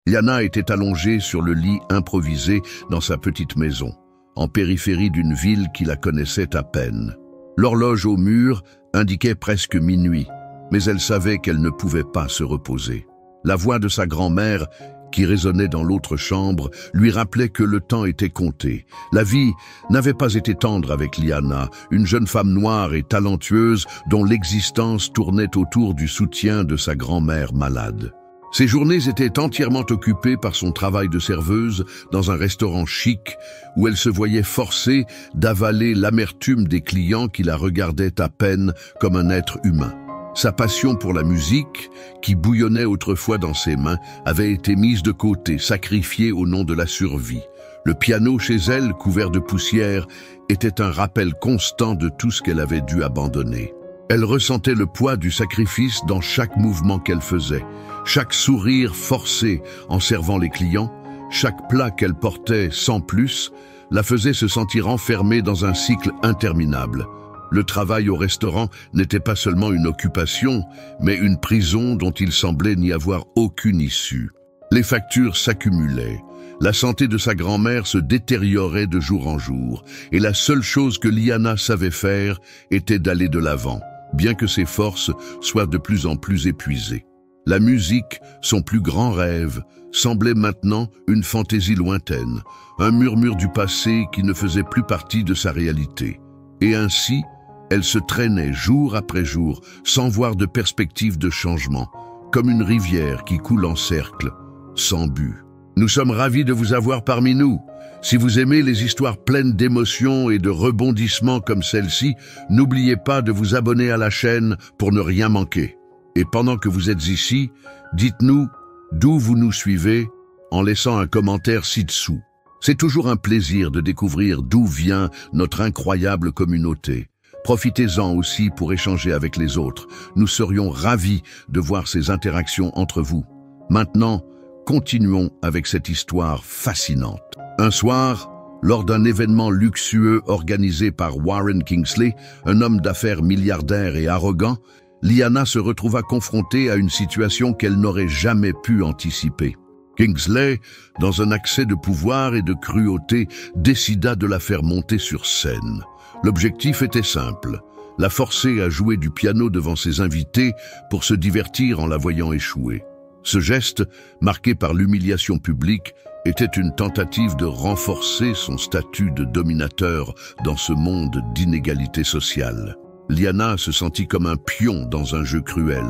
Liana était allongée sur le lit improvisé dans sa petite maison, en périphérie d'une ville qui la connaissait à peine. L'horloge au mur indiquait presque minuit, mais elle savait qu'elle ne pouvait pas se reposer. La voix de sa grand-mère, qui résonnait dans l'autre chambre, lui rappelait que le temps était compté. La vie n'avait pas été tendre avec Liana, une jeune femme noire et talentueuse dont l'existence tournait autour du soutien de sa grand-mère malade. Ses journées étaient entièrement occupées par son travail de serveuse dans un restaurant chic où elle se voyait forcée d'avaler l'amertume des clients qui la regardaient à peine comme un être humain. Sa passion pour la musique, qui bouillonnait autrefois dans ses mains, avait été mise de côté, sacrifiée au nom de la survie. Le piano chez elle, couvert de poussière, était un rappel constant de tout ce qu'elle avait dû abandonner. Elle ressentait le poids du sacrifice dans chaque mouvement qu'elle faisait, chaque sourire forcé en servant les clients, chaque plat qu'elle portait sans plus, la faisait se sentir enfermée dans un cycle interminable. Le travail au restaurant n'était pas seulement une occupation, mais une prison dont il semblait n'y avoir aucune issue. Les factures s'accumulaient. La santé de sa grand-mère se détériorait de jour en jour, et la seule chose que Liana savait faire était d'aller de l'avant, bien que ses forces soient de plus en plus épuisées. La musique, son plus grand rêve, semblait maintenant une fantaisie lointaine, un murmure du passé qui ne faisait plus partie de sa réalité. Et ainsi, elle se traînait jour après jour, sans voir de perspective de changement, comme une rivière qui coule en cercle, sans but. Nous sommes ravis de vous avoir parmi nous. Si vous aimez les histoires pleines d'émotions et de rebondissements comme celle-ci, n'oubliez pas de vous abonner à la chaîne pour ne rien manquer. Et pendant que vous êtes ici, dites-nous d'où vous nous suivez en laissant un commentaire ci-dessous. C'est toujours un plaisir de découvrir d'où vient notre incroyable communauté. Profitez-en aussi pour échanger avec les autres. Nous serions ravis de voir ces interactions entre vous. Maintenant, continuons avec cette histoire fascinante. Un soir, lors d'un événement luxueux organisé par Warren Kingsley, un homme d'affaires milliardaire et arrogant, Liana se retrouva confrontée à une situation qu'elle n'aurait jamais pu anticiper. Kingsley, dans un accès de pouvoir et de cruauté, décida de la faire monter sur scène. L'objectif était simple, la forcer à jouer du piano devant ses invités pour se divertir en la voyant échouer. Ce geste, marqué par l'humiliation publique, était une tentative de renforcer son statut de dominateur dans ce monde d'inégalité sociale. Liana se sentit comme un pion dans un jeu cruel,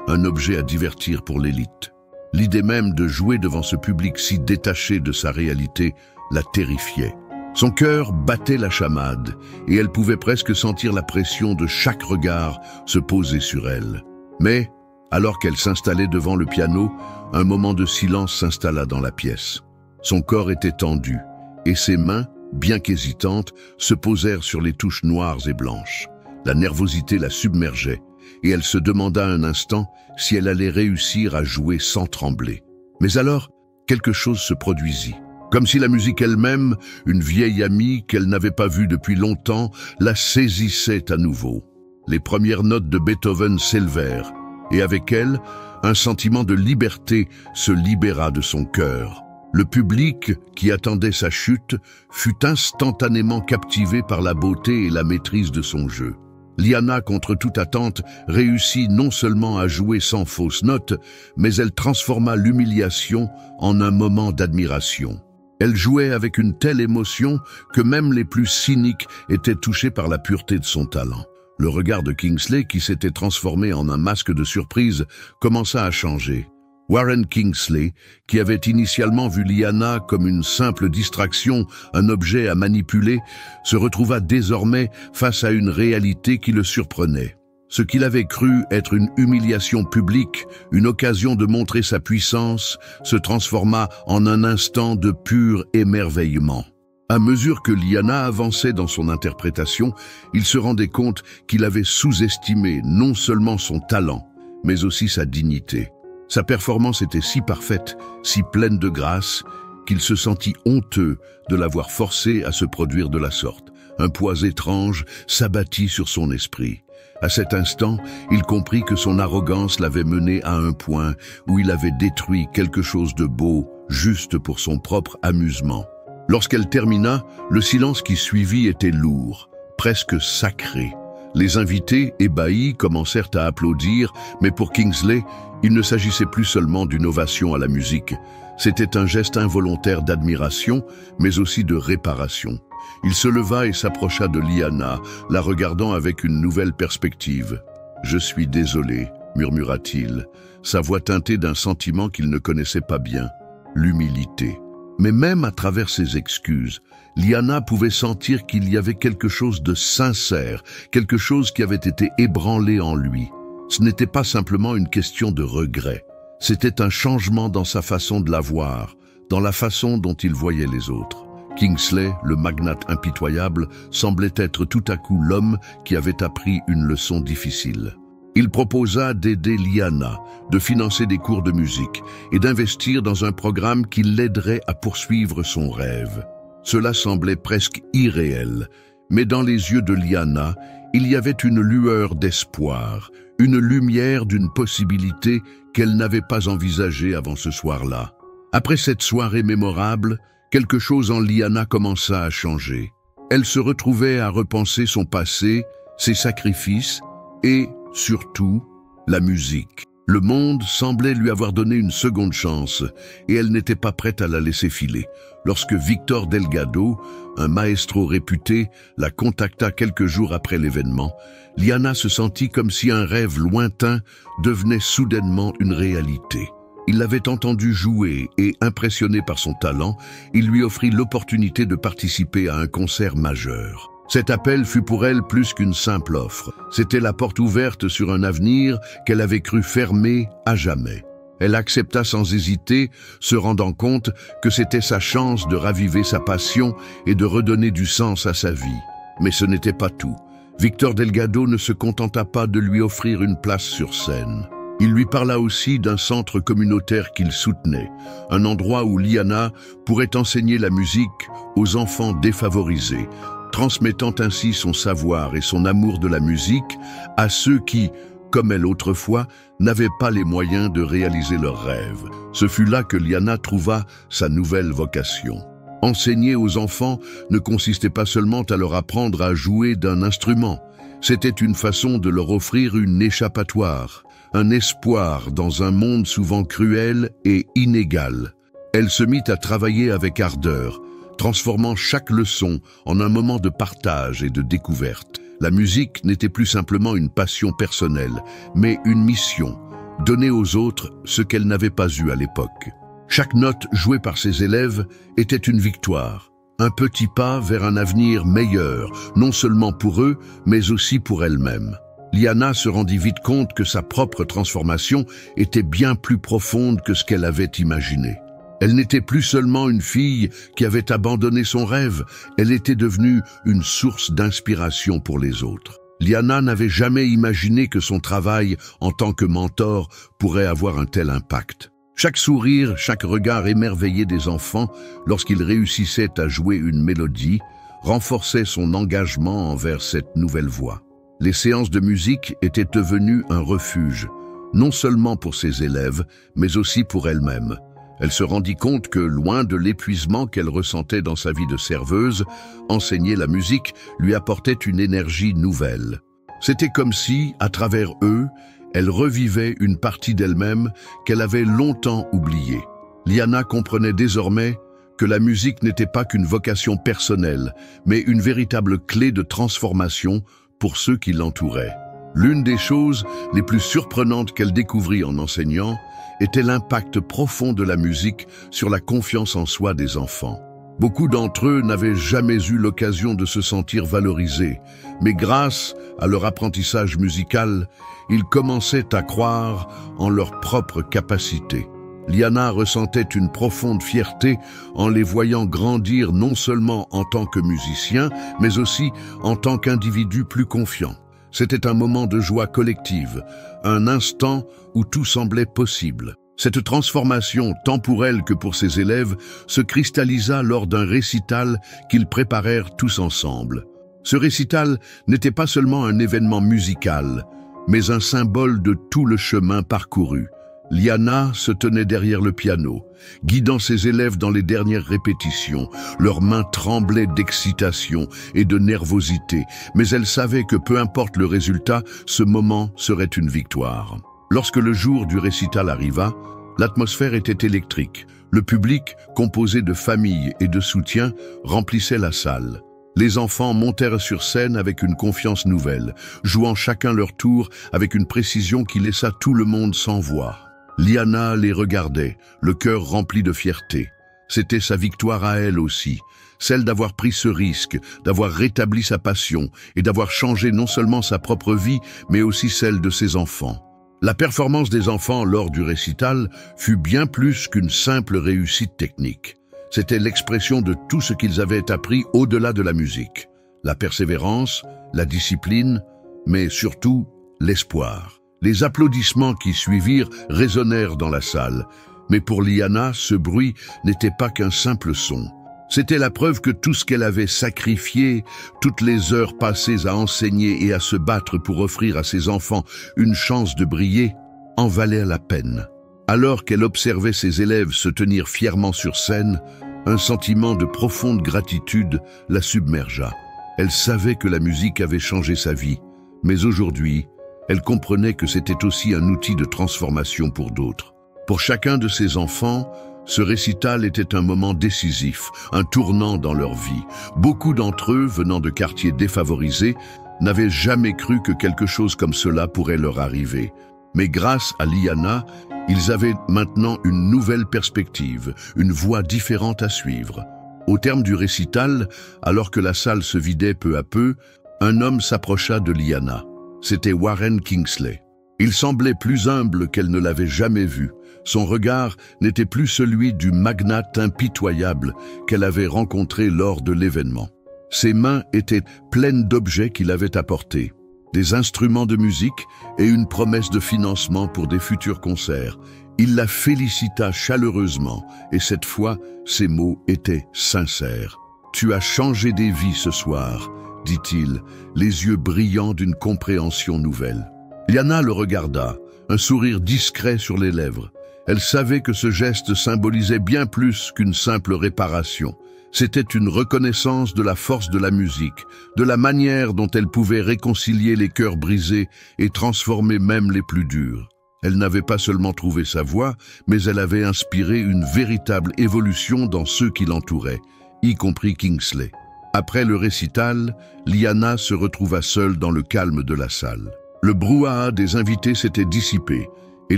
un objet à divertir pour l'élite. L'idée même de jouer devant ce public si détaché de sa réalité la terrifiait. Son cœur battait la chamade et elle pouvait presque sentir la pression de chaque regard se poser sur elle. Mais, alors qu'elle s'installait devant le piano, un moment de silence s'installa dans la pièce. Son corps était tendu et ses mains, bien qu'hésitantes, se posèrent sur les touches noires et blanches. La nervosité la submergeait et elle se demanda un instant si elle allait réussir à jouer sans trembler. Mais alors, quelque chose se produisit. Comme si la musique elle-même, une vieille amie qu'elle n'avait pas vue depuis longtemps, la saisissait à nouveau. Les premières notes de Beethoven s'élevèrent, et avec elles, un sentiment de liberté se libéra de son cœur. Le public, qui attendait sa chute, fut instantanément captivé par la beauté et la maîtrise de son jeu. Liana, contre toute attente, réussit non seulement à jouer sans fausses notes, mais elle transforma l'humiliation en un moment d'admiration. Elle jouait avec une telle émotion que même les plus cyniques étaient touchés par la pureté de son talent. Le regard de Kingsley, qui s'était transformé en un masque de surprise, commença à changer. Warren Kingsley, qui avait initialement vu Liana comme une simple distraction, un objet à manipuler, se retrouva désormais face à une réalité qui le surprenait. Ce qu'il avait cru être une humiliation publique, une occasion de montrer sa puissance, se transforma en un instant de pur émerveillement. À mesure que Liana avançait dans son interprétation, il se rendait compte qu'il avait sous-estimé non seulement son talent, mais aussi sa dignité. Sa performance était si parfaite, si pleine de grâce, qu'il se sentit honteux de l'avoir forcée à se produire de la sorte. Un poids étrange s'abattit sur son esprit. À cet instant, il comprit que son arrogance l'avait mené à un point où il avait détruit quelque chose de beau, juste pour son propre amusement. Lorsqu'elle termina, le silence qui suivit était lourd, presque sacré. Les invités, ébahis, commencèrent à applaudir, mais pour Kingsley, il ne s'agissait plus seulement d'une ovation à la musique. C'était un geste involontaire d'admiration, mais aussi de réparation. Il se leva et s'approcha de Liana, la regardant avec une nouvelle perspective. « Je suis désolé », murmura-t-il, sa voix teintée d'un sentiment qu'il ne connaissait pas bien, l'humilité. Mais même à travers ses excuses, Liana pouvait sentir qu'il y avait quelque chose de sincère, quelque chose qui avait été ébranlé en lui. Ce n'était pas simplement une question de regret, c'était un changement dans sa façon de la voir, dans la façon dont il voyait les autres. Kingsley, le magnate impitoyable, semblait être tout à coup l'homme qui avait appris une leçon difficile. Il proposa d'aider Liana, de financer des cours de musique et d'investir dans un programme qui l'aiderait à poursuivre son rêve. Cela semblait presque irréel, mais dans les yeux de Liana, il y avait une lueur d'espoir, une lumière d'une possibilité qu'elle n'avait pas envisagée avant ce soir-là. Après cette soirée mémorable, quelque chose en Liana commença à changer. Elle se retrouvait à repenser son passé, ses sacrifices et, surtout, la musique. Le monde semblait lui avoir donné une seconde chance et elle n'était pas prête à la laisser filer. Lorsque Victor Delgado, un maestro réputé, la contacta quelques jours après l'événement, Liana se sentit comme si un rêve lointain devenait soudainement une réalité. Il l'avait entendu jouer et, impressionné par son talent, il lui offrit l'opportunité de participer à un concert majeur. Cet appel fut pour elle plus qu'une simple offre. C'était la porte ouverte sur un avenir qu'elle avait cru fermé à jamais. Elle accepta sans hésiter, se rendant compte que c'était sa chance de raviver sa passion et de redonner du sens à sa vie. Mais ce n'était pas tout. Victor Delgado ne se contenta pas de lui offrir une place sur scène. Il lui parla aussi d'un centre communautaire qu'il soutenait, un endroit où Liana pourrait enseigner la musique aux enfants défavorisés, transmettant ainsi son savoir et son amour de la musique à ceux qui, comme elle autrefois, n'avaient pas les moyens de réaliser leurs rêves. Ce fut là que Liana trouva sa nouvelle vocation. Enseigner aux enfants ne consistait pas seulement à leur apprendre à jouer d'un instrument, c'était une façon de leur offrir une échappatoire, un espoir dans un monde souvent cruel et inégal. Elle se mit à travailler avec ardeur, transformant chaque leçon en un moment de partage et de découverte. La musique n'était plus simplement une passion personnelle, mais une mission, donner aux autres ce qu'elle n'avait pas eu à l'époque. Chaque note jouée par ses élèves était une victoire, un petit pas vers un avenir meilleur, non seulement pour eux, mais aussi pour elle-même. Liana se rendit vite compte que sa propre transformation était bien plus profonde que ce qu'elle avait imaginé. Elle n'était plus seulement une fille qui avait abandonné son rêve, elle était devenue une source d'inspiration pour les autres. Liana n'avait jamais imaginé que son travail en tant que mentor pourrait avoir un tel impact. Chaque sourire, chaque regard émerveillé des enfants lorsqu'ils réussissaient à jouer une mélodie renforçait son engagement envers cette nouvelle voie. Les séances de musique étaient devenues un refuge, non seulement pour ses élèves, mais aussi pour elle-même. Elle se rendit compte que, loin de l'épuisement qu'elle ressentait dans sa vie de serveuse, enseigner la musique lui apportait une énergie nouvelle. C'était comme si, à travers eux, elle revivait une partie d'elle-même qu'elle avait longtemps oubliée. Liana comprenait désormais que la musique n'était pas qu'une vocation personnelle, mais une véritable clé de transformation pour ceux qui l'entouraient. L'une des choses les plus surprenantes qu'elle découvrit en enseignant était l'impact profond de la musique sur la confiance en soi des enfants. Beaucoup d'entre eux n'avaient jamais eu l'occasion de se sentir valorisés, mais grâce à leur apprentissage musical, ils commençaient à croire en leurs propres capacités. Liana ressentait une profonde fierté en les voyant grandir non seulement en tant que musiciens, mais aussi en tant qu'individus plus confiants. C'était un moment de joie collective, un instant où tout semblait possible. Cette transformation, tant pour elle que pour ses élèves, se cristallisa lors d'un récital qu'ils préparèrent tous ensemble. Ce récital n'était pas seulement un événement musical, mais un symbole de tout le chemin parcouru. Liana se tenait derrière le piano, guidant ses élèves dans les dernières répétitions. Leurs mains tremblaient d'excitation et de nervosité, mais elle savait que peu importe le résultat, ce moment serait une victoire. Lorsque le jour du récital arriva, l'atmosphère était électrique. Le public, composé de familles et de soutien, remplissait la salle. Les enfants montèrent sur scène avec une confiance nouvelle, jouant chacun leur tour avec une précision qui laissa tout le monde sans voix. Liana les regardait, le cœur rempli de fierté. C'était sa victoire à elle aussi, celle d'avoir pris ce risque, d'avoir rétabli sa passion et d'avoir changé non seulement sa propre vie, mais aussi celle de ses enfants. La performance des enfants lors du récital fut bien plus qu'une simple réussite technique. C'était l'expression de tout ce qu'ils avaient appris au-delà de la musique. La persévérance, la discipline, mais surtout l'espoir. Les applaudissements qui suivirent résonnèrent dans la salle. Mais pour Liana, ce bruit n'était pas qu'un simple son. C'était la preuve que tout ce qu'elle avait sacrifié, toutes les heures passées à enseigner et à se battre pour offrir à ses enfants une chance de briller, en valait la peine. Alors qu'elle observait ses élèves se tenir fièrement sur scène, un sentiment de profonde gratitude la submergea. Elle savait que la musique avait changé sa vie, mais aujourd'hui, elle comprenait que c'était aussi un outil de transformation pour d'autres. Pour chacun de ses enfants, ce récital était un moment décisif, un tournant dans leur vie. Beaucoup d'entre eux, venant de quartiers défavorisés, n'avaient jamais cru que quelque chose comme cela pourrait leur arriver. Mais grâce à Liana, ils avaient maintenant une nouvelle perspective, une voie différente à suivre. Au terme du récital, alors que la salle se vidait peu à peu, un homme s'approcha de Liana. C'était Warren Kingsley. Il semblait plus humble qu'elle ne l'avait jamais vu. Son regard n'était plus celui du magnate impitoyable qu'elle avait rencontré lors de l'événement. Ses mains étaient pleines d'objets qu'il avait apportés, des instruments de musique et une promesse de financement pour des futurs concerts. Il la félicita chaleureusement et cette fois, ses mots étaient sincères. « Tu as changé des vies ce soir », dit-il, les yeux brillants d'une compréhension nouvelle. Liana le regarda, un sourire discret sur les lèvres. Elle savait que ce geste symbolisait bien plus qu'une simple réparation. C'était une reconnaissance de la force de la musique, de la manière dont elle pouvait réconcilier les cœurs brisés et transformer même les plus durs. Elle n'avait pas seulement trouvé sa voie, mais elle avait inspiré une véritable évolution dans ceux qui l'entouraient, y compris Kingsley. Après le récital, Liana se retrouva seule dans le calme de la salle. Le brouhaha des invités s'était dissipé et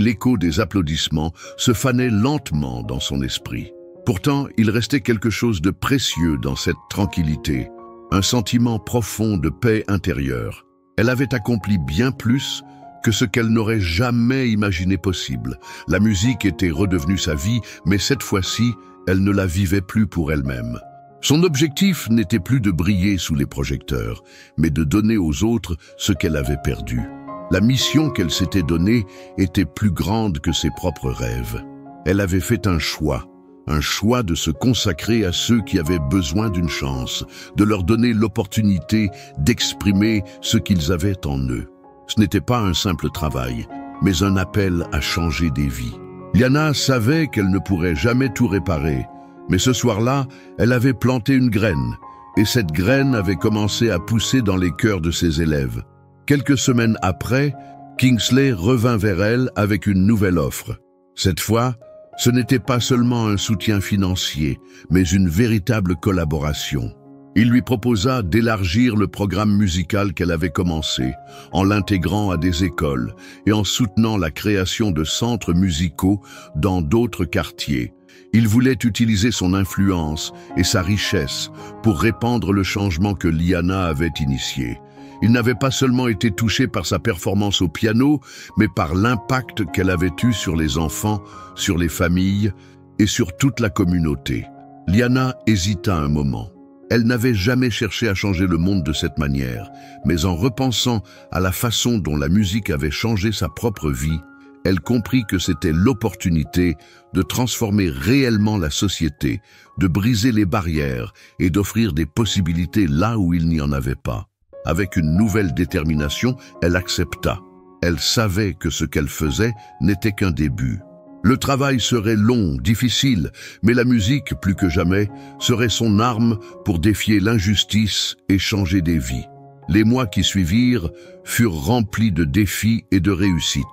l'écho des applaudissements se fanait lentement dans son esprit. Pourtant, il restait quelque chose de précieux dans cette tranquillité, un sentiment profond de paix intérieure. Elle avait accompli bien plus que ce qu'elle n'aurait jamais imaginé possible. La musique était redevenue sa vie, mais cette fois-ci, elle ne la vivait plus pour elle-même. Son objectif n'était plus de briller sous les projecteurs, mais de donner aux autres ce qu'elle avait perdu. La mission qu'elle s'était donnée était plus grande que ses propres rêves. Elle avait fait un choix de se consacrer à ceux qui avaient besoin d'une chance, de leur donner l'opportunité d'exprimer ce qu'ils avaient en eux. Ce n'était pas un simple travail, mais un appel à changer des vies. Liana savait qu'elle ne pourrait jamais tout réparer, mais ce soir-là, elle avait planté une graine, et cette graine avait commencé à pousser dans les cœurs de ses élèves. Quelques semaines après, Kingsley revint vers elle avec une nouvelle offre. Cette fois, ce n'était pas seulement un soutien financier, mais une véritable collaboration. Il lui proposa d'élargir le programme musical qu'elle avait commencé, en l'intégrant à des écoles et en soutenant la création de centres musicaux dans d'autres quartiers. Il voulait utiliser son influence et sa richesse pour répandre le changement que Liana avait initié. Il n'avait pas seulement été touché par sa performance au piano, mais par l'impact qu'elle avait eu sur les enfants, sur les familles et sur toute la communauté. Liana hésita un moment. Elle n'avait jamais cherché à changer le monde de cette manière, mais en repensant à la façon dont la musique avait changé sa propre vie, elle comprit que c'était l'opportunité de transformer réellement la société, de briser les barrières et d'offrir des possibilités là où il n'y en avait pas. Avec une nouvelle détermination, elle accepta. Elle savait que ce qu'elle faisait n'était qu'un début. Le travail serait long, difficile, mais la musique, plus que jamais, serait son arme pour défier l'injustice et changer des vies. Les mois qui suivirent furent remplis de défis et de réussites.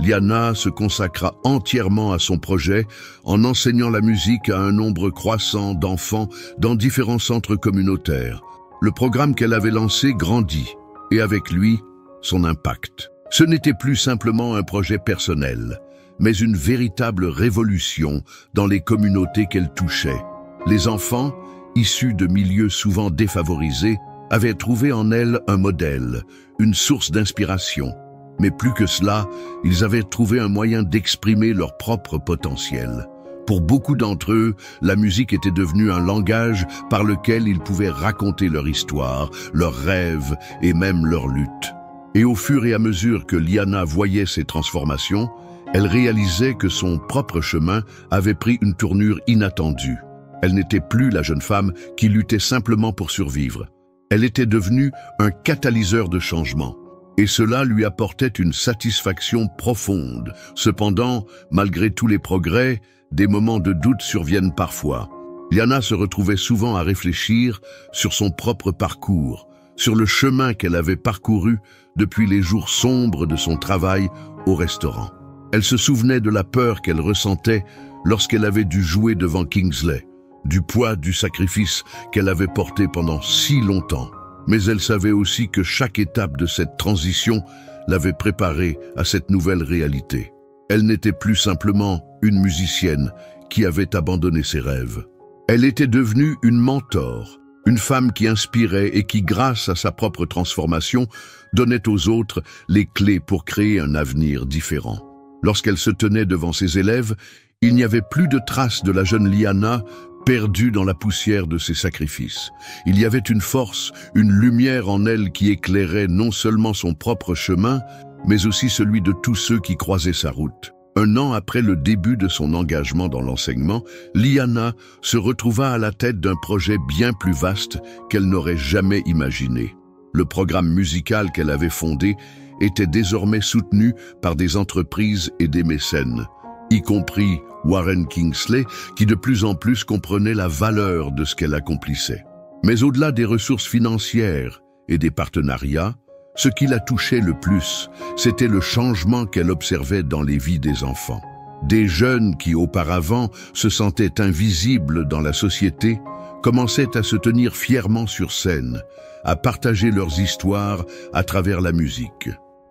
Liana se consacra entièrement à son projet en enseignant la musique à un nombre croissant d'enfants dans différents centres communautaires. Le programme qu'elle avait lancé grandit, et avec lui, son impact. Ce n'était plus simplement un projet personnel, mais une véritable révolution dans les communautés qu'elle touchait. Les enfants, issus de milieux souvent défavorisés, avaient trouvé en elle un modèle, une source d'inspiration. Mais plus que cela, ils avaient trouvé un moyen d'exprimer leur propre potentiel. Pour beaucoup d'entre eux, la musique était devenue un langage par lequel ils pouvaient raconter leur histoire, leurs rêves et même leurs luttes. Et au fur et à mesure que Liana voyait ces transformations, elle réalisait que son propre chemin avait pris une tournure inattendue. Elle n'était plus la jeune femme qui luttait simplement pour survivre. Elle était devenue un catalyseur de changement. Et cela lui apportait une satisfaction profonde. Cependant, malgré tous les progrès, des moments de doute surviennent parfois. Liana se retrouvait souvent à réfléchir sur son propre parcours, sur le chemin qu'elle avait parcouru depuis les jours sombres de son travail au restaurant. Elle se souvenait de la peur qu'elle ressentait lorsqu'elle avait dû jouer devant Kingsley, du poids du sacrifice qu'elle avait porté pendant si longtemps. Mais elle savait aussi que chaque étape de cette transition l'avait préparée à cette nouvelle réalité. Elle n'était plus simplement une musicienne qui avait abandonné ses rêves. Elle était devenue une mentor, une femme qui inspirait et qui, grâce à sa propre transformation, donnait aux autres les clés pour créer un avenir différent. Lorsqu'elle se tenait devant ses élèves, il n'y avait plus de traces de la jeune Liana perdue dans la poussière de ses sacrifices. Il y avait une force, une lumière en elle qui éclairait non seulement son propre chemin, mais aussi celui de tous ceux qui croisaient sa route. Un an après le début de son engagement dans l'enseignement, Liana se retrouva à la tête d'un projet bien plus vaste qu'elle n'aurait jamais imaginé. Le programme musical qu'elle avait fondé était désormais soutenu par des entreprises et des mécènes, y compris Warren Kingsley, qui de plus en plus comprenait la valeur de ce qu'elle accomplissait. Mais au-delà des ressources financières et des partenariats, ce qui la touchait le plus, c'était le changement qu'elle observait dans les vies des enfants. Des jeunes qui auparavant se sentaient invisibles dans la société commençaient à se tenir fièrement sur scène, à partager leurs histoires à travers la musique.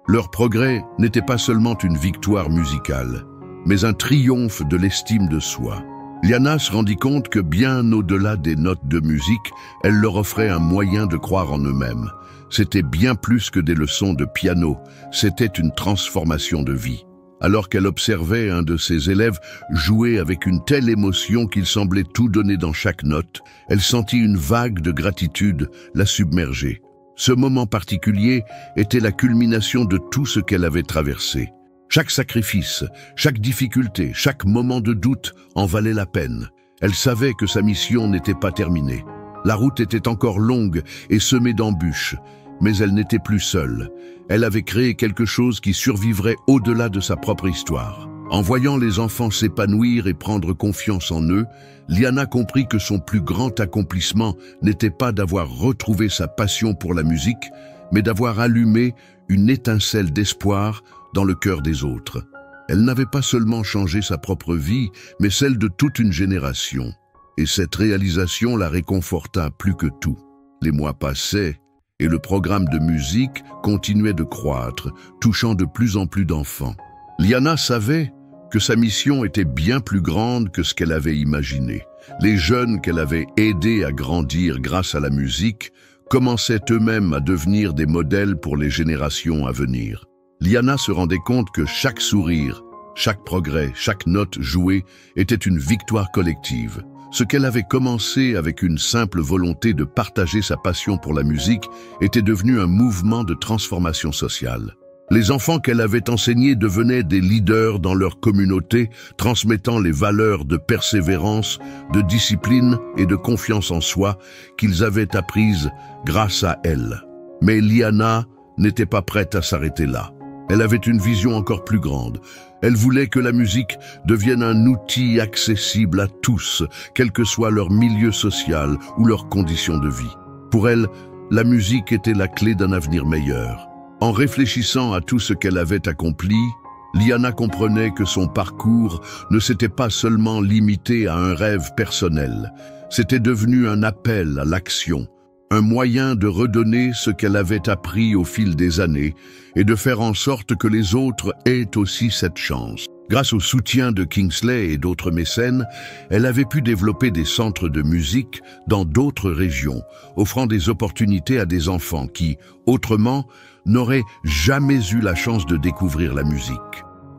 Leur progrès n'était pas seulement une victoire musicale, mais un triomphe de l'estime de soi. Liana se rendit compte que bien au-delà des notes de musique, elle leur offrait un moyen de croire en eux-mêmes. C'était bien plus que des leçons de piano, c'était une transformation de vie. Alors qu'elle observait un de ses élèves jouer avec une telle émotion qu'il semblait tout donner dans chaque note, elle sentit une vague de gratitude la submerger. Ce moment particulier était la culmination de tout ce qu'elle avait traversé. Chaque sacrifice, chaque difficulté, chaque moment de doute en valait la peine. Elle savait que sa mission n'était pas terminée. La route était encore longue et semée d'embûches, mais elle n'était plus seule. Elle avait créé quelque chose qui survivrait au-delà de sa propre histoire. En voyant les enfants s'épanouir et prendre confiance en eux, Liana comprit que son plus grand accomplissement n'était pas d'avoir retrouvé sa passion pour la musique, mais d'avoir allumé une étincelle d'espoir dans le cœur des autres. Elle n'avait pas seulement changé sa propre vie, mais celle de toute une génération. Et cette réalisation la réconforta plus que tout. Les mois passaient, et le programme de musique continuait de croître, touchant de plus en plus d'enfants. Liana savait que sa mission était bien plus grande que ce qu'elle avait imaginé. Les jeunes qu'elle avait aidés à grandir grâce à la musique commençaient eux-mêmes à devenir des modèles pour les générations à venir. Liana se rendait compte que chaque sourire, chaque progrès, chaque note jouée était une victoire collective. Ce qu'elle avait commencé avec une simple volonté de partager sa passion pour la musique était devenu un mouvement de transformation sociale. Les enfants qu'elle avait enseignés devenaient des leaders dans leur communauté, transmettant les valeurs de persévérance, de discipline et de confiance en soi qu'ils avaient apprises grâce à elle. Mais Liana n'était pas prête à s'arrêter là. Elle avait une vision encore plus grande. Elle voulait que la musique devienne un outil accessible à tous, quel que soit leur milieu social ou leurs conditions de vie. Pour elle, la musique était la clé d'un avenir meilleur. En réfléchissant à tout ce qu'elle avait accompli, Liana comprenait que son parcours ne s'était pas seulement limité à un rêve personnel. C'était devenu un appel à l'action, un moyen de redonner ce qu'elle avait appris au fil des années et de faire en sorte que les autres aient aussi cette chance. Grâce au soutien de Kingsley et d'autres mécènes, elle avait pu développer des centres de musique dans d'autres régions, offrant des opportunités à des enfants qui, autrement, n'auraient jamais eu la chance de découvrir la musique.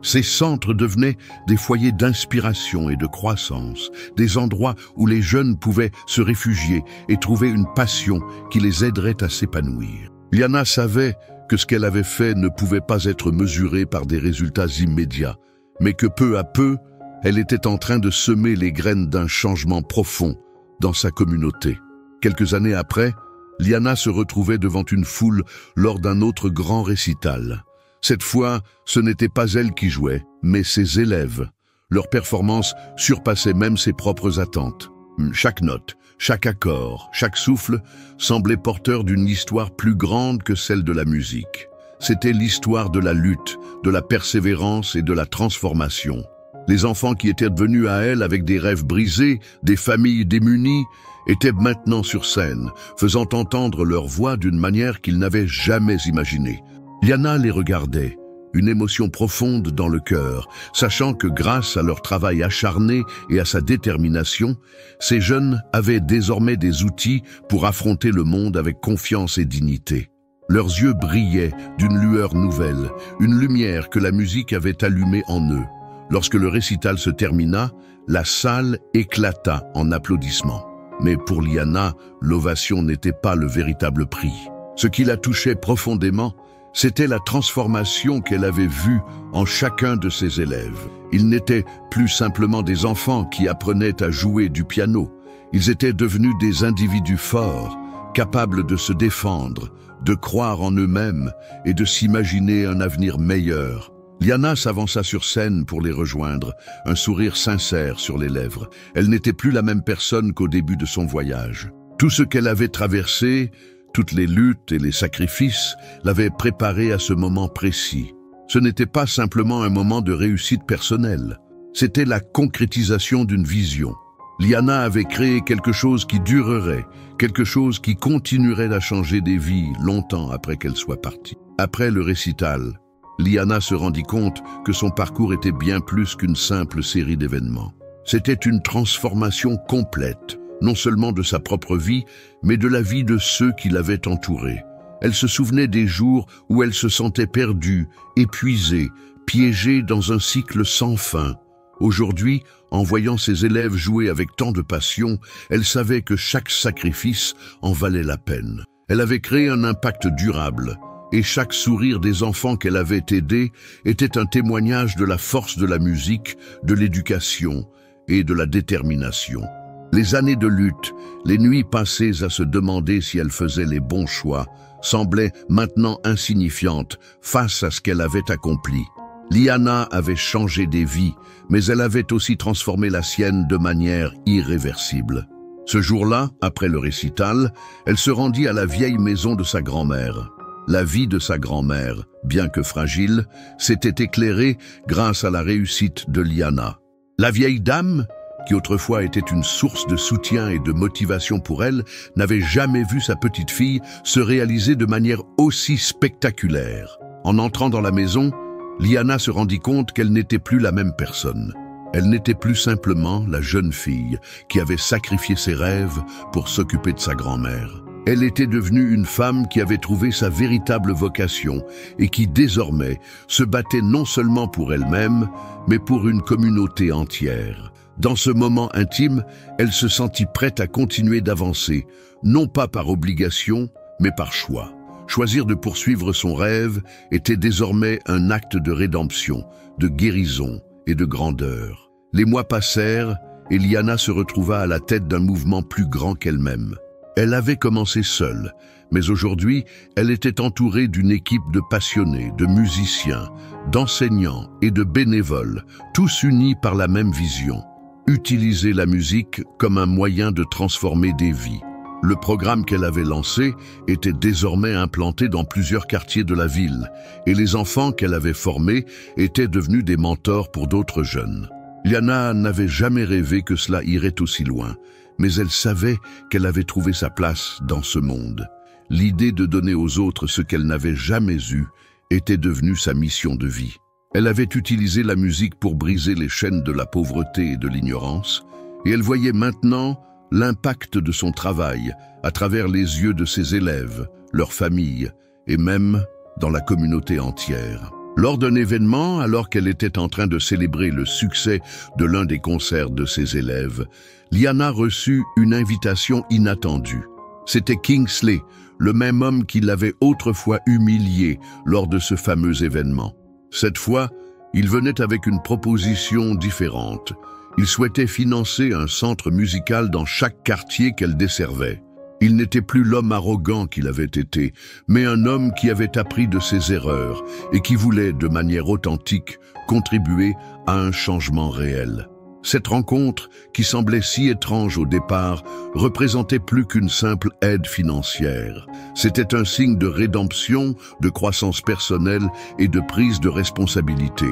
Ces centres devenaient des foyers d'inspiration et de croissance, des endroits où les jeunes pouvaient se réfugier et trouver une passion qui les aiderait à s'épanouir. Liana savait que ce qu'elle avait fait ne pouvait pas être mesuré par des résultats immédiats, mais que peu à peu, elle était en train de semer les graines d'un changement profond dans sa communauté. Quelques années après, Liana se retrouvait devant une foule lors d'un autre grand récital. Cette fois, ce n'était pas elle qui jouait, mais ses élèves. Leur performance surpassait même ses propres attentes. Chaque note, chaque accord, chaque souffle semblait porteur d'une histoire plus grande que celle de la musique. C'était l'histoire de la lutte, de la persévérance et de la transformation. Les enfants qui étaient venus à elle avec des rêves brisés, des familles démunies, étaient maintenant sur scène, faisant entendre leur voix d'une manière qu'ils n'avaient jamais imaginée. Liana les regardait, une émotion profonde dans le cœur, sachant que grâce à leur travail acharné et à sa détermination, ces jeunes avaient désormais des outils pour affronter le monde avec confiance et dignité. Leurs yeux brillaient d'une lueur nouvelle, une lumière que la musique avait allumée en eux. Lorsque le récital se termina, la salle éclata en applaudissements. Mais pour Liana, l'ovation n'était pas le véritable prix. Ce qui la touchait profondément, c'était la transformation qu'elle avait vue en chacun de ses élèves. Ils n'étaient plus simplement des enfants qui apprenaient à jouer du piano. Ils étaient devenus des individus forts, capables de se défendre, de croire en eux-mêmes et de s'imaginer un avenir meilleur. Liana s'avança sur scène pour les rejoindre, un sourire sincère sur les lèvres. Elle n'était plus la même personne qu'au début de son voyage. Tout ce qu'elle avait traversé, toutes les luttes et les sacrifices, l'avaient préparée à ce moment précis. Ce n'était pas simplement un moment de réussite personnelle, c'était la concrétisation d'une vision. Liana avait créé quelque chose qui durerait, quelque chose qui continuerait à changer des vies longtemps après qu'elle soit partie. Après le récital, Liana se rendit compte que son parcours était bien plus qu'une simple série d'événements. C'était une transformation complète, non seulement de sa propre vie, mais de la vie de ceux qui l'avaient entourée. Elle se souvenait des jours où elle se sentait perdue, épuisée, piégée dans un cycle sans fin. Aujourd'hui, en voyant ses élèves jouer avec tant de passion, elle savait que chaque sacrifice en valait la peine. Elle avait créé un impact durable, et chaque sourire des enfants qu'elle avait aidés était un témoignage de la force de la musique, de l'éducation et de la détermination. Les années de lutte, les nuits passées à se demander si elle faisait les bons choix, semblaient maintenant insignifiantes face à ce qu'elle avait accompli. Liana avait changé des vies, mais elle avait aussi transformé la sienne de manière irréversible. Ce jour-là, après le récital, elle se rendit à la vieille maison de sa grand-mère. La vie de sa grand-mère, bien que fragile, s'était éclairée grâce à la réussite de Liana. La vieille dame, qui autrefois était une source de soutien et de motivation pour elle, n'avait jamais vu sa petite fille se réaliser de manière aussi spectaculaire. En entrant dans la maison, Liana se rendit compte qu'elle n'était plus la même personne. Elle n'était plus simplement la jeune fille qui avait sacrifié ses rêves pour s'occuper de sa grand-mère. Elle était devenue une femme qui avait trouvé sa véritable vocation et qui désormais se battait non seulement pour elle-même, mais pour une communauté entière. Dans ce moment intime, elle se sentit prête à continuer d'avancer, non pas par obligation, mais par choix. Choisir de poursuivre son rêve était désormais un acte de rédemption, de guérison et de grandeur. Les mois passèrent et Liana se retrouva à la tête d'un mouvement plus grand qu'elle-même. Elle avait commencé seule, mais aujourd'hui, elle était entourée d'une équipe de passionnés, de musiciens, d'enseignants et de bénévoles, tous unis par la même vision: utiliser la musique comme un moyen de transformer des vies. Le programme qu'elle avait lancé était désormais implanté dans plusieurs quartiers de la ville, et les enfants qu'elle avait formés étaient devenus des mentors pour d'autres jeunes. Liana n'avait jamais rêvé que cela irait aussi loin, mais elle savait qu'elle avait trouvé sa place dans ce monde. L'idée de donner aux autres ce qu'elle n'avait jamais eu était devenue sa mission de vie. Elle avait utilisé la musique pour briser les chaînes de la pauvreté et de l'ignorance, et elle voyait maintenant l'impact de son travail à travers les yeux de ses élèves, leurs familles et même dans la communauté entière. Lors d'un événement, alors qu'elle était en train de célébrer le succès de l'un des concerts de ses élèves, Liana reçut une invitation inattendue. C'était Kingsley, le même homme qui l'avait autrefois humiliée lors de ce fameux événement. Cette fois, il venait avec une proposition différente. Il souhaitait financer un centre musical dans chaque quartier qu'elle desservait. Il n'était plus l'homme arrogant qu'il avait été, mais un homme qui avait appris de ses erreurs et qui voulait, de manière authentique, contribuer à un changement réel. Cette rencontre, qui semblait si étrange au départ, représentait plus qu'une simple aide financière. C'était un signe de rédemption, de croissance personnelle et de prise de responsabilité.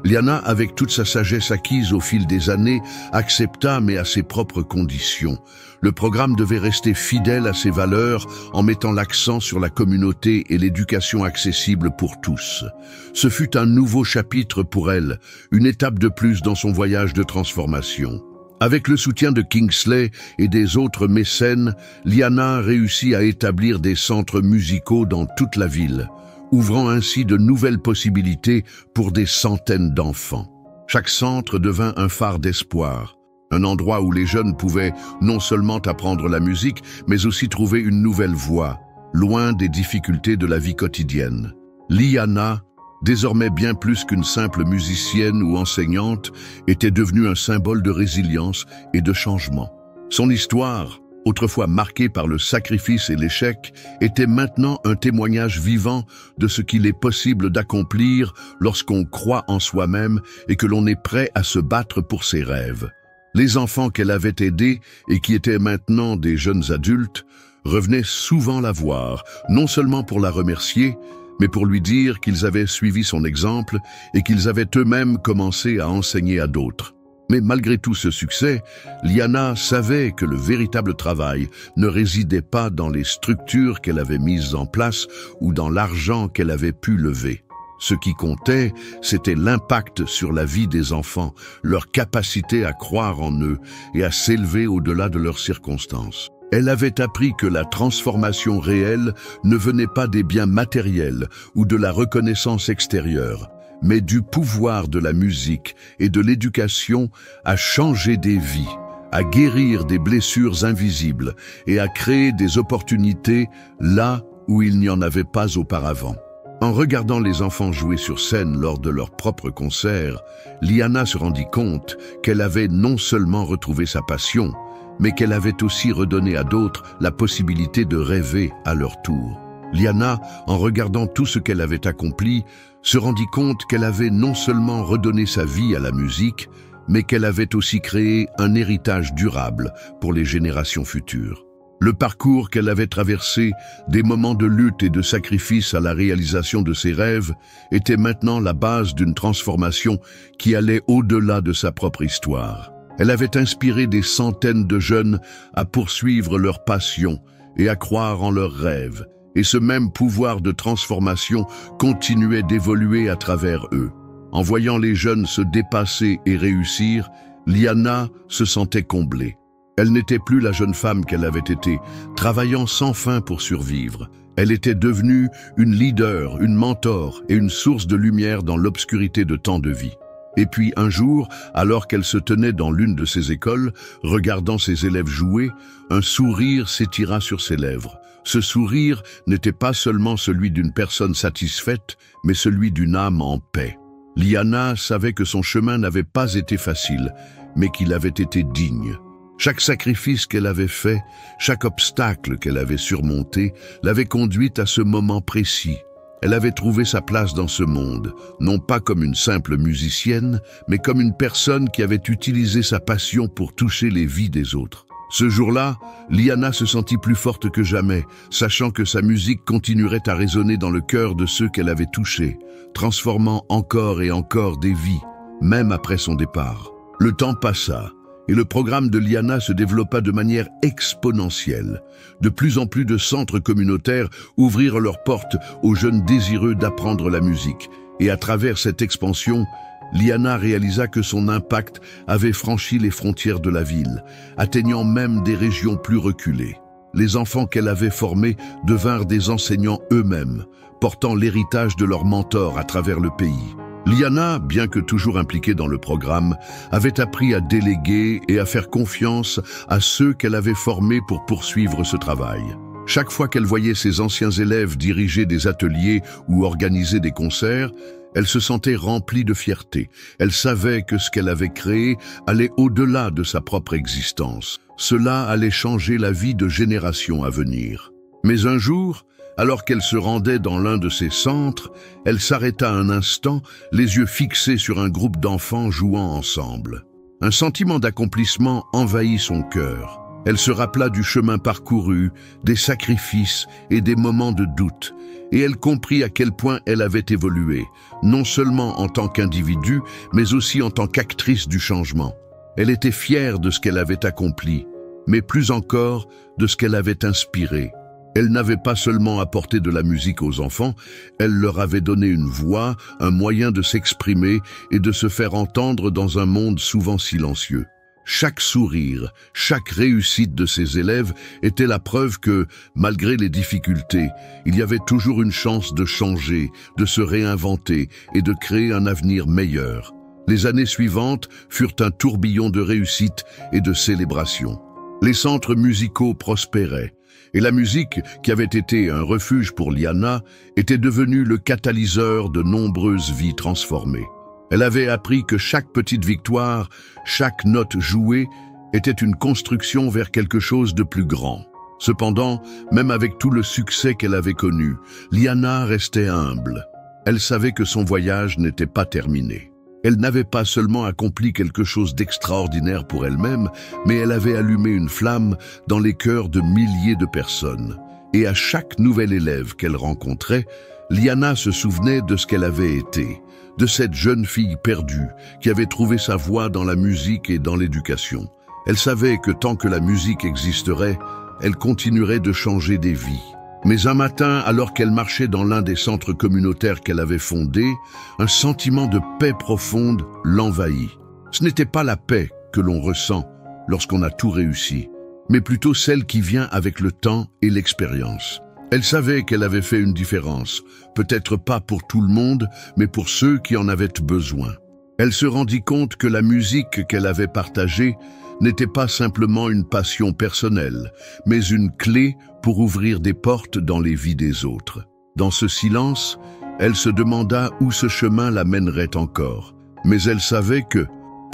Liana, avec toute sa sagesse acquise au fil des années, accepta, mais à ses propres conditions. Le programme devait rester fidèle à ses valeurs en mettant l'accent sur la communauté et l'éducation accessible pour tous. Ce fut un nouveau chapitre pour elle, une étape de plus dans son voyage de transformation. Avec le soutien de Kingsley et des autres mécènes, Liana réussit à établir des centres musicaux dans toute la ville, ouvrant ainsi de nouvelles possibilités pour des centaines d'enfants. Chaque centre devint un phare d'espoir, un endroit où les jeunes pouvaient non seulement apprendre la musique, mais aussi trouver une nouvelle voie, loin des difficultés de la vie quotidienne. Liana, désormais bien plus qu'une simple musicienne ou enseignante, était devenue un symbole de résilience et de changement. Son histoire, autrefois marquée par le sacrifice et l'échec, était maintenant un témoignage vivant de ce qu'il est possible d'accomplir lorsqu'on croit en soi-même et que l'on est prêt à se battre pour ses rêves. Les enfants qu'elle avait aidés et qui étaient maintenant des jeunes adultes revenaient souvent la voir, non seulement pour la remercier, mais pour lui dire qu'ils avaient suivi son exemple et qu'ils avaient eux-mêmes commencé à enseigner à d'autres. Mais malgré tout ce succès, Liana savait que le véritable travail ne résidait pas dans les structures qu'elle avait mises en place ou dans l'argent qu'elle avait pu lever. Ce qui comptait, c'était l'impact sur la vie des enfants, leur capacité à croire en eux et à s'élever au-delà de leurs circonstances. Elle avait appris que la transformation réelle ne venait pas des biens matériels ou de la reconnaissance extérieure, mais du pouvoir de la musique et de l'éducation à changer des vies, à guérir des blessures invisibles et à créer des opportunités là où il n'y en avait pas auparavant. En regardant les enfants jouer sur scène lors de leur propre concert, Liana se rendit compte qu'elle avait non seulement retrouvé sa passion, mais qu'elle avait aussi redonné à d'autres la possibilité de rêver à leur tour. Liana, en regardant tout ce qu'elle avait accompli, se rendit compte qu'elle avait non seulement redonné sa vie à la musique, mais qu'elle avait aussi créé un héritage durable pour les générations futures. Le parcours qu'elle avait traversé, des moments de lutte et de sacrifice à la réalisation de ses rêves, était maintenant la base d'une transformation qui allait au-delà de sa propre histoire. Elle avait inspiré des centaines de jeunes à poursuivre leur passion et à croire en leurs rêves, et ce même pouvoir de transformation continuait d'évoluer à travers eux. En voyant les jeunes se dépasser et réussir, Liana se sentait comblée. Elle n'était plus la jeune femme qu'elle avait été, travaillant sans fin pour survivre. Elle était devenue une leader, une mentor et une source de lumière dans l'obscurité de tant de vies. Et puis un jour, alors qu'elle se tenait dans l'une de ses écoles, regardant ses élèves jouer, un sourire s'étira sur ses lèvres, Ce sourire n'était pas seulement celui d'une personne satisfaite, mais celui d'une âme en paix. Liana savait que son chemin n'avait pas été facile, mais qu'il avait été digne. Chaque sacrifice qu'elle avait fait, chaque obstacle qu'elle avait surmonté, l'avait conduite à ce moment précis. Elle avait trouvé sa place dans ce monde, non pas comme une simple musicienne, mais comme une personne qui avait utilisé sa passion pour toucher les vies des autres. Ce jour-là, Liana se sentit plus forte que jamais, sachant que sa musique continuerait à résonner dans le cœur de ceux qu'elle avait touchés, transformant encore et encore des vies, même après son départ. Le temps passa, et le programme de Liana se développa de manière exponentielle. De plus en plus de centres communautaires ouvrirent leurs portes aux jeunes désireux d'apprendre la musique, et à travers cette expansion, Liana réalisa que son impact avait franchi les frontières de la ville, atteignant même des régions plus reculées. Les enfants qu'elle avait formés devinrent des enseignants eux-mêmes, portant l'héritage de leurs mentors à travers le pays. Liana, bien que toujours impliquée dans le programme, avait appris à déléguer et à faire confiance à ceux qu'elle avait formés pour poursuivre ce travail. Chaque fois qu'elle voyait ses anciens élèves diriger des ateliers ou organiser des concerts, elle se sentait remplie de fierté. Elle savait que ce qu'elle avait créé allait au-delà de sa propre existence. Cela allait changer la vie de générations à venir. Mais un jour, alors qu'elle se rendait dans l'un de ces centres, elle s'arrêta un instant, les yeux fixés sur un groupe d'enfants jouant ensemble. Un sentiment d'accomplissement envahit son cœur. Elle se rappela du chemin parcouru, des sacrifices et des moments de doute, et elle comprit à quel point elle avait évolué, non seulement en tant qu'individu, mais aussi en tant qu'actrice du changement. Elle était fière de ce qu'elle avait accompli, mais plus encore de ce qu'elle avait inspiré. Elle n'avait pas seulement apporté de la musique aux enfants, elle leur avait donné une voix, un moyen de s'exprimer et de se faire entendre dans un monde souvent silencieux. Chaque sourire, chaque réussite de ses élèves était la preuve que, malgré les difficultés, il y avait toujours une chance de changer, de se réinventer et de créer un avenir meilleur. Les années suivantes furent un tourbillon de réussite et de célébration. Les centres musicaux prospéraient, et la musique, qui avait été un refuge pour Liana, était devenue le catalyseur de nombreuses vies transformées. Elle avait appris que chaque petite victoire, chaque note jouée, était une construction vers quelque chose de plus grand. Cependant, même avec tout le succès qu'elle avait connu, Liana restait humble. Elle savait que son voyage n'était pas terminé. Elle n'avait pas seulement accompli quelque chose d'extraordinaire pour elle-même, mais elle avait allumé une flamme dans les cœurs de milliers de personnes. Et à chaque nouvel élève qu'elle rencontrait, Liana se souvenait de ce qu'elle avait été, de cette jeune fille perdue qui avait trouvé sa voie dans la musique et dans l'éducation. Elle savait que tant que la musique existerait, elle continuerait de changer des vies. Mais un matin, alors qu'elle marchait dans l'un des centres communautaires qu'elle avait fondés, un sentiment de paix profonde l'envahit. Ce n'était pas la paix que l'on ressent lorsqu'on a tout réussi, mais plutôt celle qui vient avec le temps et l'expérience. Elle savait qu'elle avait fait une différence, peut-être pas pour tout le monde, mais pour ceux qui en avaient besoin. Elle se rendit compte que la musique qu'elle avait partagée n'était pas simplement une passion personnelle, mais une clé pour ouvrir des portes dans les vies des autres. Dans ce silence, elle se demanda où ce chemin la mènerait encore. Mais elle savait que,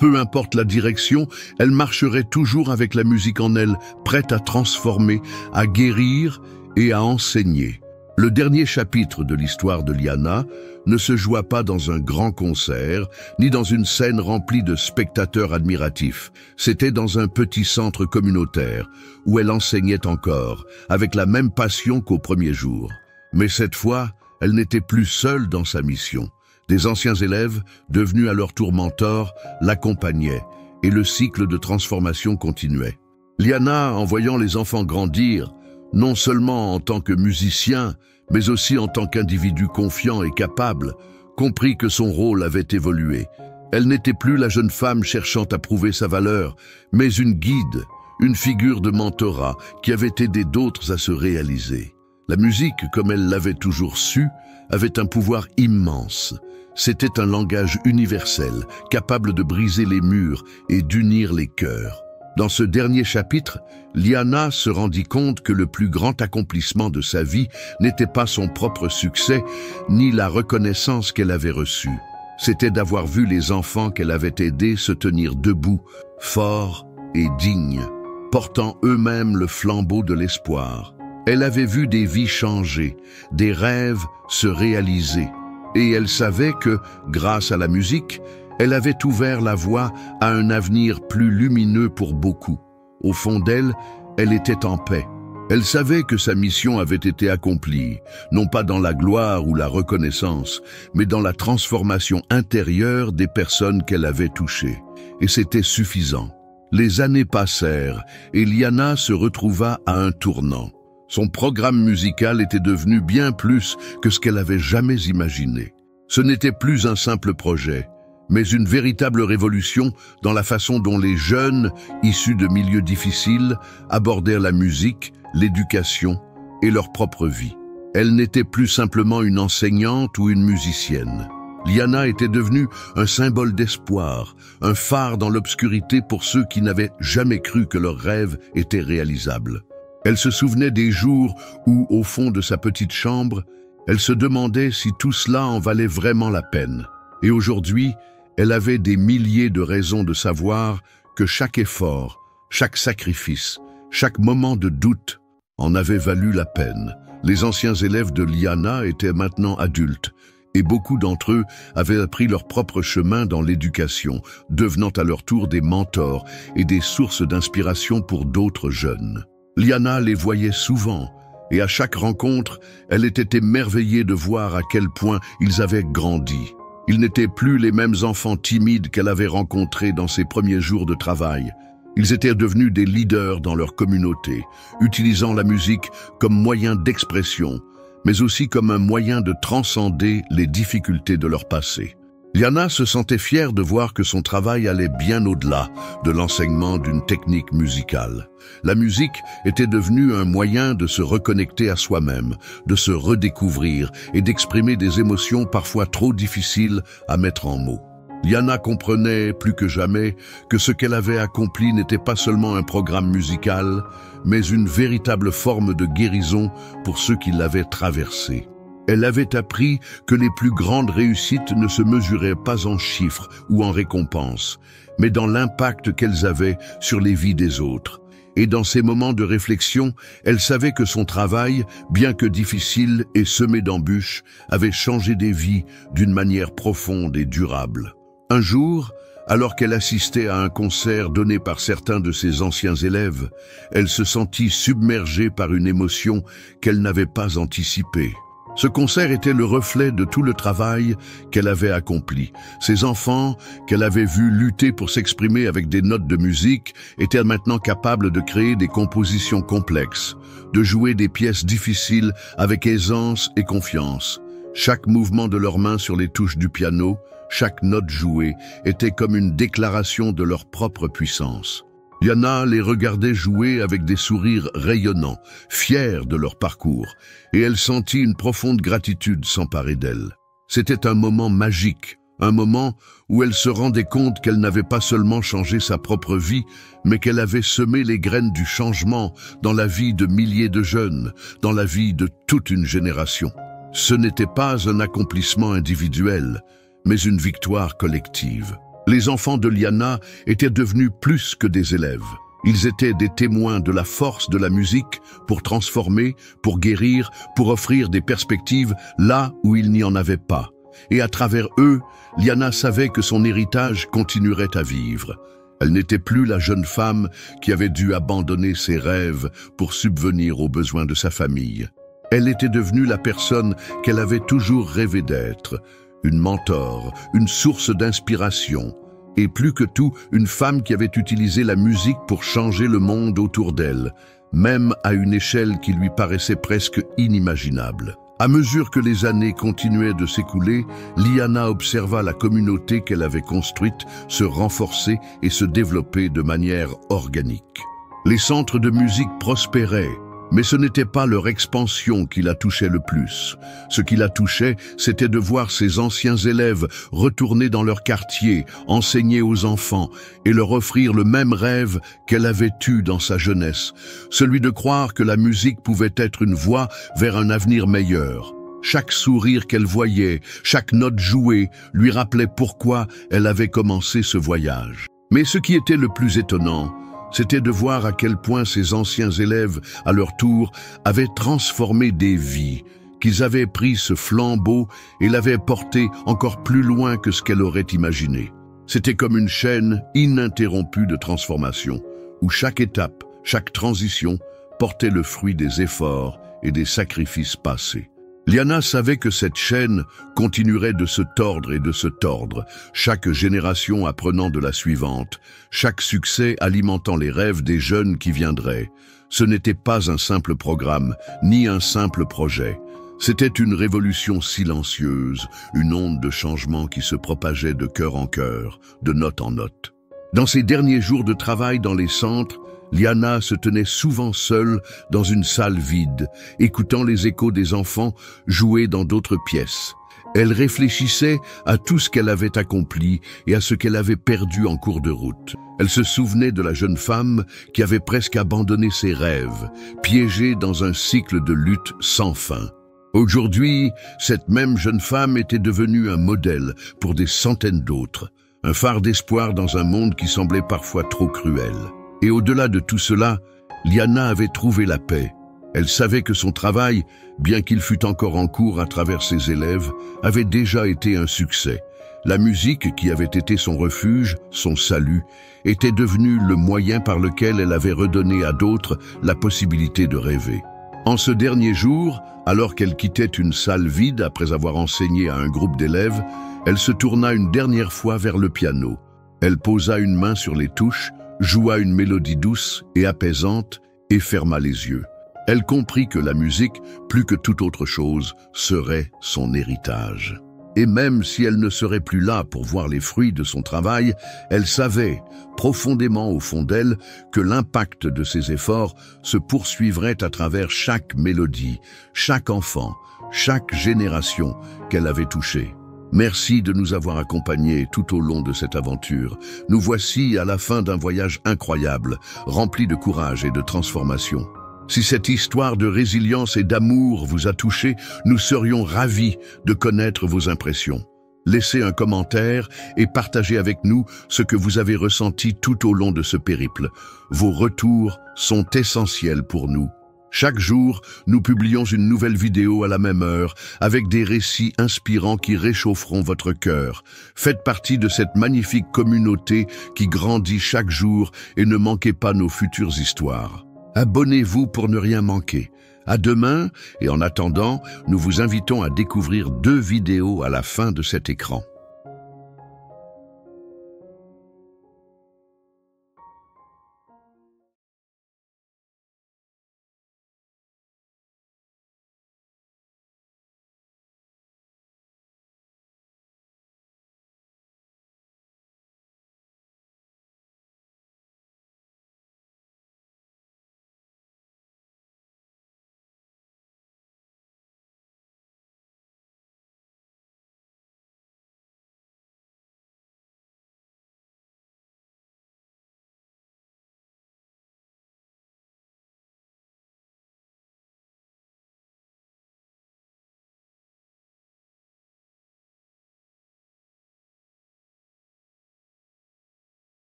peu importe la direction, elle marcherait toujours avec la musique en elle, prête à transformer, à guérir et à enseigner. Le dernier chapitre de l'histoire de Liana ne se joua pas dans un grand concert, ni dans une scène remplie de spectateurs admiratifs. C'était dans un petit centre communautaire, où elle enseignait encore, avec la même passion qu'au premier jour. Mais cette fois, elle n'était plus seule dans sa mission. Des anciens élèves, devenus à leur tour mentors, l'accompagnaient, et le cycle de transformation continuait. Liana, en voyant les enfants grandir, non seulement en tant que musicien, mais aussi en tant qu'individu confiant et capable, comprit que son rôle avait évolué. Elle n'était plus la jeune femme cherchant à prouver sa valeur, mais une guide, une figure de mentorat qui avait aidé d'autres à se réaliser. La musique, comme elle l'avait toujours su, avait un pouvoir immense. C'était un langage universel, capable de briser les murs et d'unir les cœurs. Dans ce dernier chapitre, Liana se rendit compte que le plus grand accomplissement de sa vie n'était pas son propre succès, ni la reconnaissance qu'elle avait reçue. C'était d'avoir vu les enfants qu'elle avait aidés se tenir debout, forts et dignes, portant eux-mêmes le flambeau de l'espoir. Elle avait vu des vies changer, des rêves se réaliser, et elle savait que, grâce à la musique, elle avait ouvert la voie à un avenir plus lumineux pour beaucoup. Au fond d'elle, elle était en paix. Elle savait que sa mission avait été accomplie, non pas dans la gloire ou la reconnaissance, mais dans la transformation intérieure des personnes qu'elle avait touchées. Et c'était suffisant. Les années passèrent et Liana se retrouva à un tournant. Son programme musical était devenu bien plus que ce qu'elle avait jamais imaginé. Ce n'était plus un simple projet, mais une véritable révolution dans la façon dont les jeunes, issus de milieux difficiles, abordèrent la musique, l'éducation et leur propre vie. Elle n'était plus simplement une enseignante ou une musicienne. Liana était devenue un symbole d'espoir, un phare dans l'obscurité pour ceux qui n'avaient jamais cru que leurs rêves étaient réalisables. Elle se souvenait des jours où, au fond de sa petite chambre, elle se demandait si tout cela en valait vraiment la peine. Et aujourd'hui, elle avait des milliers de raisons de savoir que chaque effort, chaque sacrifice, chaque moment de doute en avait valu la peine. Les anciens élèves de Liana étaient maintenant adultes, et beaucoup d'entre eux avaient appris leur propre chemin dans l'éducation, devenant à leur tour des mentors et des sources d'inspiration pour d'autres jeunes. Liana les voyait souvent, et à chaque rencontre, elle était émerveillée de voir à quel point ils avaient grandi. Ils n'étaient plus les mêmes enfants timides qu'elle avait rencontrés dans ses premiers jours de travail. Ils étaient devenus des leaders dans leur communauté, utilisant la musique comme moyen d'expression, mais aussi comme un moyen de transcender les difficultés de leur passé. Liana se sentait fière de voir que son travail allait bien au-delà de l'enseignement d'une technique musicale. La musique était devenue un moyen de se reconnecter à soi-même, de se redécouvrir et d'exprimer des émotions parfois trop difficiles à mettre en mots. Liana comprenait plus que jamais que ce qu'elle avait accompli n'était pas seulement un programme musical, mais une véritable forme de guérison pour ceux qui l'avaient traversé. Elle avait appris que les plus grandes réussites ne se mesuraient pas en chiffres ou en récompenses, mais dans l'impact qu'elles avaient sur les vies des autres. Et dans ces moments de réflexion, elle savait que son travail, bien que difficile et semé d'embûches, avait changé des vies d'une manière profonde et durable. Un jour, alors qu'elle assistait à un concert donné par certains de ses anciens élèves, elle se sentit submergée par une émotion qu'elle n'avait pas anticipée. Ce concert était le reflet de tout le travail qu'elle avait accompli. Ses enfants, qu'elle avait vus lutter pour s'exprimer avec des notes de musique, étaient maintenant capables de créer des compositions complexes, de jouer des pièces difficiles avec aisance et confiance. Chaque mouvement de leurs mains sur les touches du piano, chaque note jouée, était comme une déclaration de leur propre puissance. Liana les regardait jouer avec des sourires rayonnants, fiers de leur parcours, et elle sentit une profonde gratitude s'emparer d'elle. C'était un moment magique, un moment où elle se rendait compte qu'elle n'avait pas seulement changé sa propre vie, mais qu'elle avait semé les graines du changement dans la vie de milliers de jeunes, dans la vie de toute une génération. Ce n'était pas un accomplissement individuel, mais une victoire collective. Les enfants de Liana étaient devenus plus que des élèves. Ils étaient des témoins de la force de la musique pour transformer, pour guérir, pour offrir des perspectives là où il n'y en avait pas. Et à travers eux, Liana savait que son héritage continuerait à vivre. Elle n'était plus la jeune femme qui avait dû abandonner ses rêves pour subvenir aux besoins de sa famille. Elle était devenue la personne qu'elle avait toujours rêvé d'être, une mentor, une source d'inspiration, et plus que tout, une femme qui avait utilisé la musique pour changer le monde autour d'elle, même à une échelle qui lui paraissait presque inimaginable. À mesure que les années continuaient de s'écouler, Liana observa la communauté qu'elle avait construite se renforcer et se développer de manière organique. Les centres de musique prospéraient, Mais ce n'était pas leur expansion qui la touchait le plus. Ce qui la touchait, c'était de voir ses anciens élèves retourner dans leur quartier, enseigner aux enfants et leur offrir le même rêve qu'elle avait eu dans sa jeunesse, celui de croire que la musique pouvait être une voie vers un avenir meilleur. Chaque sourire qu'elle voyait, chaque note jouée, lui rappelait pourquoi elle avait commencé ce voyage. Mais ce qui était le plus étonnant, c'était de voir à quel point ces anciens élèves, à leur tour, avaient transformé des vies, qu'ils avaient pris ce flambeau et l'avaient porté encore plus loin que ce qu'elle aurait imaginé. C'était comme une chaîne ininterrompue de transformation, où chaque étape, chaque transition, portait le fruit des efforts et des sacrifices passés. Liana savait que cette chaîne continuerait de se tordre et de se tordre, chaque génération apprenant de la suivante, chaque succès alimentant les rêves des jeunes qui viendraient. Ce n'était pas un simple programme, ni un simple projet. C'était une révolution silencieuse, une onde de changement qui se propageait de cœur en cœur, de note en note. Dans ses derniers jours de travail dans les centres, Liana se tenait souvent seule dans une salle vide, écoutant les échos des enfants jouer dans d'autres pièces. Elle réfléchissait à tout ce qu'elle avait accompli et à ce qu'elle avait perdu en cours de route. Elle se souvenait de la jeune femme qui avait presque abandonné ses rêves, piégée dans un cycle de lutte sans fin. Aujourd'hui, cette même jeune femme était devenue un modèle pour des centaines d'autres, un phare d'espoir dans un monde qui semblait parfois trop cruel. Et au-delà de tout cela, Liana avait trouvé la paix. Elle savait que son travail, bien qu'il fût encore en cours à travers ses élèves, avait déjà été un succès. La musique, qui avait été son refuge, son salut, était devenue le moyen par lequel elle avait redonné à d'autres la possibilité de rêver. En ce dernier jour, alors qu'elle quittait une salle vide après avoir enseigné à un groupe d'élèves, elle se tourna une dernière fois vers le piano. Elle posa une main sur les touches, joua une mélodie douce et apaisante et ferma les yeux. Elle comprit que la musique, plus que toute autre chose, serait son héritage. Et même si elle ne serait plus là pour voir les fruits de son travail, elle savait, profondément au fond d'elle, que l'impact de ses efforts se poursuivrait à travers chaque mélodie, chaque enfant, chaque génération qu'elle avait touchée. Merci de nous avoir accompagnés tout au long de cette aventure. Nous voici à la fin d'un voyage incroyable, rempli de courage et de transformation. Si cette histoire de résilience et d'amour vous a touché, nous serions ravis de connaître vos impressions. Laissez un commentaire et partagez avec nous ce que vous avez ressenti tout au long de ce périple. Vos retours sont essentiels pour nous. Chaque jour, nous publions une nouvelle vidéo à la même heure, avec des récits inspirants qui réchaufferont votre cœur. Faites partie de cette magnifique communauté qui grandit chaque jour et ne manquez pas nos futures histoires. Abonnez-vous pour ne rien manquer. À demain, et en attendant, nous vous invitons à découvrir 2 vidéos à la fin de cet écran.